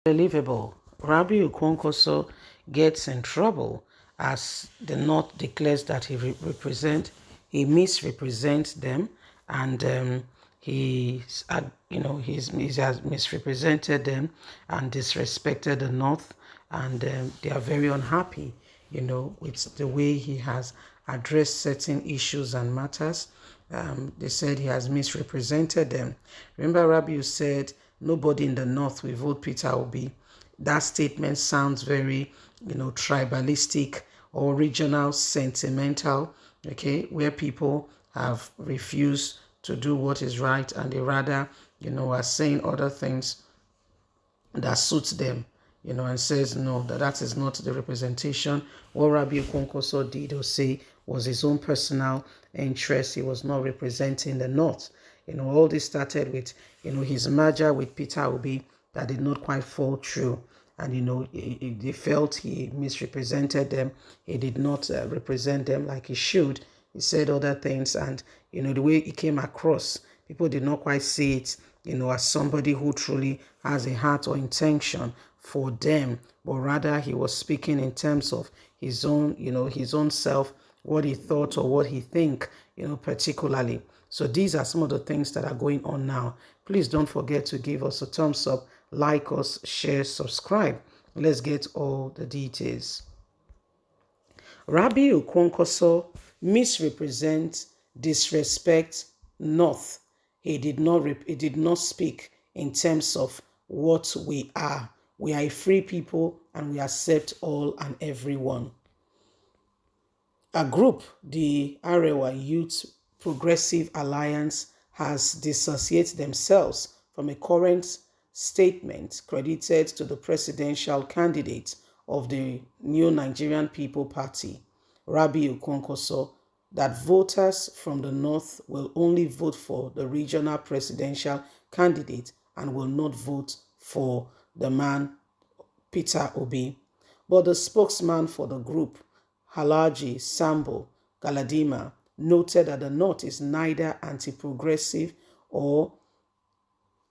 Unbelievable. Rabbi Kwankwaso gets in trouble as the North declares that he misrepresents them, and he has misrepresented them and disrespected the North, and they are very unhappy, with the way he has addressed certain issues and matters. They said he has misrepresented them. Remember, Rabiu said nobody in the North will vote Peter Obi. That statement sounds very, tribalistic or regional sentimental, okay, where people have refused to do what is right and they rather, are saying other things that suits them, and says no, that is not the representation. What Rabbi Kwankwaso did or say was his own personal interest. He was not representing the North. All this started with, his merger with Peter Obi that did not quite fall through. And, they felt he misrepresented them. He did not represent them like he should. He said other things, and, the way he came across, people did not quite see it, as somebody who truly has a heart or intention for them, but rather he was speaking in terms of his own, his own self, what he thought or what he think, particularly. So these are some of the things that are going on now. Please don't forget to give us a thumbs up, like us, share, subscribe. Let's get all the details. Rabbi Kwankwaso misrepresents, disrespect North. He did not speak in terms of what we are. We are a free people and we accept all and everyone. A group, the Arewa Youth Progressive Alliance, has dissociated themselves from a current statement credited to the presidential candidate of the New Nigerian People Party, Rabiu Kwankwaso, that voters from the North will only vote for the regional presidential candidate and will not vote for the man Peter Obi. But the spokesman for the group, Halaji Sambo Galadima, noted that the North is neither anti-progressive or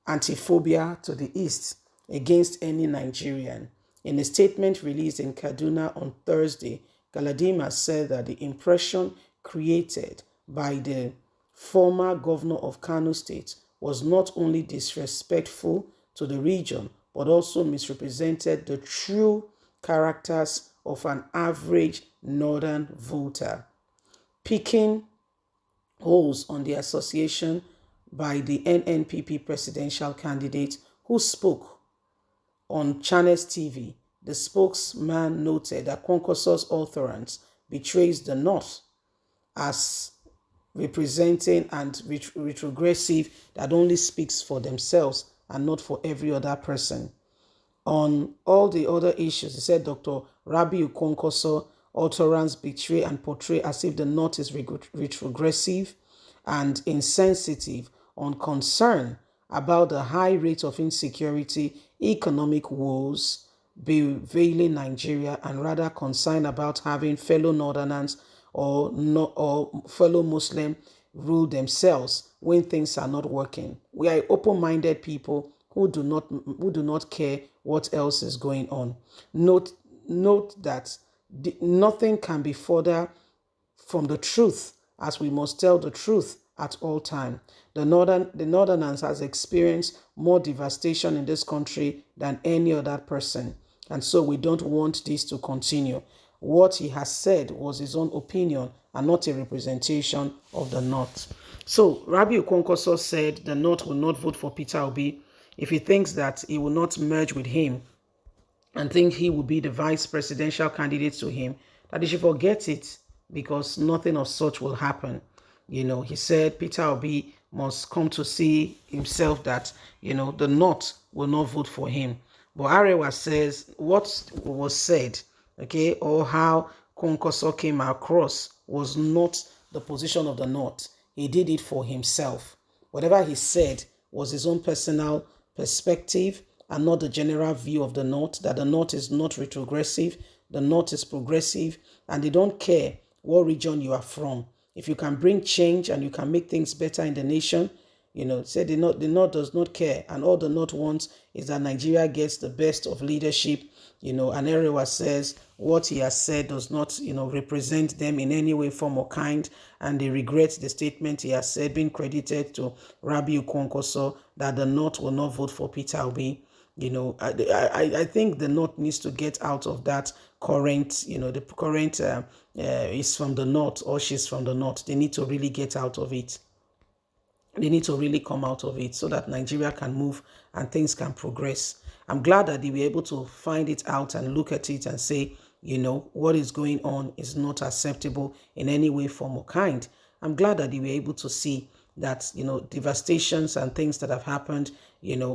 anti-phobia to the East against any Nigerian. In a statement released in Kaduna on Thursday, Galadima said that the impression created by the former governor of Kano State was not only disrespectful to the region, but also misrepresented the true characters of an average northern voter. Picking holes on the association by the NNPP presidential candidate who spoke on Channels TV, the spokesman noted that Kwankwaso's utterance betrays the North as representing and retrogressive that only speaks for themselves and not for every other person. On all the other issues, he said Dr. Rabiu Kwankwaso utterance betray and portray as if the North is retrogressive and insensitive on concern about the high rate of insecurity, economic woes prevailing Nigeria, and rather concerned about having fellow Northerners or fellow Muslim rule themselves when things are not working. We are open-minded people who do not care what else is going on. Note that nothing can be further from the truth, as we must tell the truth at all time. The Northerners has experienced more devastation in this country than any other person, and so we don't want this to continue. What he has said was his own opinion and not a representation of the North. So Rabbi Kwankwaso said the North will not vote for Peter Obi if he thinks that he will not merge with him and think he will be the vice presidential candidate to him, that he should forget it, because nothing of such will happen. He said Peter Obi must come to see himself that, the North will not vote for him. But Arewa says what was said, okay, or how Kwankwaso came across was not the position of the North. He did it for himself. Whatever he said was his own personal perspective and not the general view of the North, that the North is not retrogressive, the North is progressive, and they don't care what region you are from. If you can bring change and you can make things better in the nation, Said the North does not care, and all the North wants is that Nigeria gets the best of leadership. And Erewa says what he has said does not, represent them in any way, form, or kind, and they regret the statement he has said, being credited to Rabiu Kwankwaso, that the North will not vote for Peter Obi. I think the North needs to get out of that current, the current is from the North, or she's from the North. They need to really get out of it. They need to really come out of it so that Nigeria can move and things can progress. I'm glad that they were able to find it out and look at it and say, what is going on is not acceptable in any way, form, or kind. I'm glad that they were able to see that, devastations and things that have happened,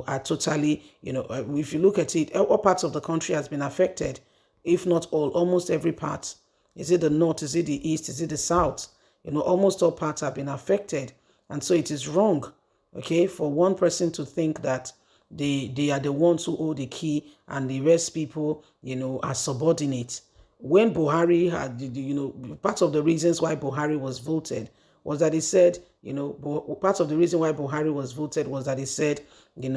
are totally, if you look at it, all parts of the country has been affected, if not all, almost every part. Is it the North? Is it the East? Is it the South? Almost all parts have been affected. And so it is wrong, okay, for one person to think that they are the ones who hold the key and the rest people, are subordinate. When Buhari had, part of the reasons why Buhari was voted was that he said, part of the reason why Buhari was voted was that he said, he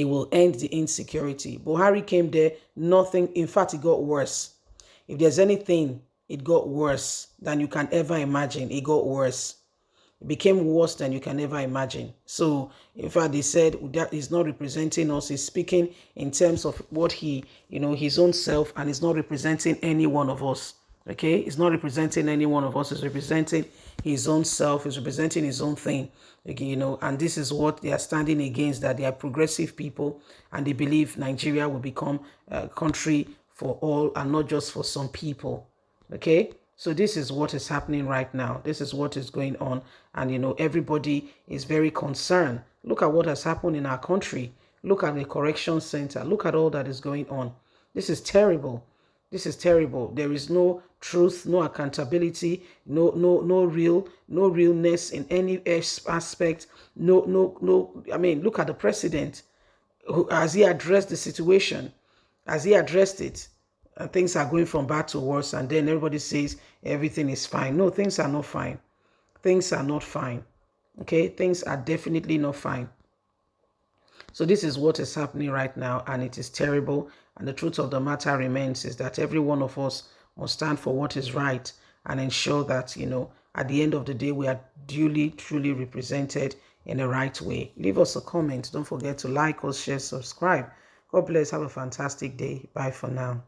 will end the insecurity. Buhari came there, nothing, in fact, it got worse. If there's anything, it got worse than you can ever imagine. It got worse. It became worse than you can ever imagine. So, in fact, they said that he's not representing us. He's speaking in terms of what he, his own self, and he's not representing any one of us. Okay? He's not representing any one of us. He's representing his own self. He's representing his own thing. Okay, and this is what they are standing against, that they are progressive people, and they believe Nigeria will become a country for all and not just for some people. Okay, so this is what is happening right now. This is what is going on, and everybody is very concerned. Look at what has happened in our country. Look at the correction center. Look at all that is going on. This is terrible. This is terrible. There is no truth, no accountability, no realness in any aspect. No. I mean, look at the president. Has he addressed the situation? Has he addressed it? And things are going from bad to worse, and then everybody says everything is fine. No, things are not fine. Things are not fine. Okay, things are definitely not fine. So this is what is happening right now, and it is terrible. And the truth of the matter remains is that every one of us must stand for what is right and ensure that, at the end of the day, we are duly, truly represented in the right way. Leave us a comment. Don't forget to like us, share, subscribe. God bless. Have a fantastic day. Bye for now.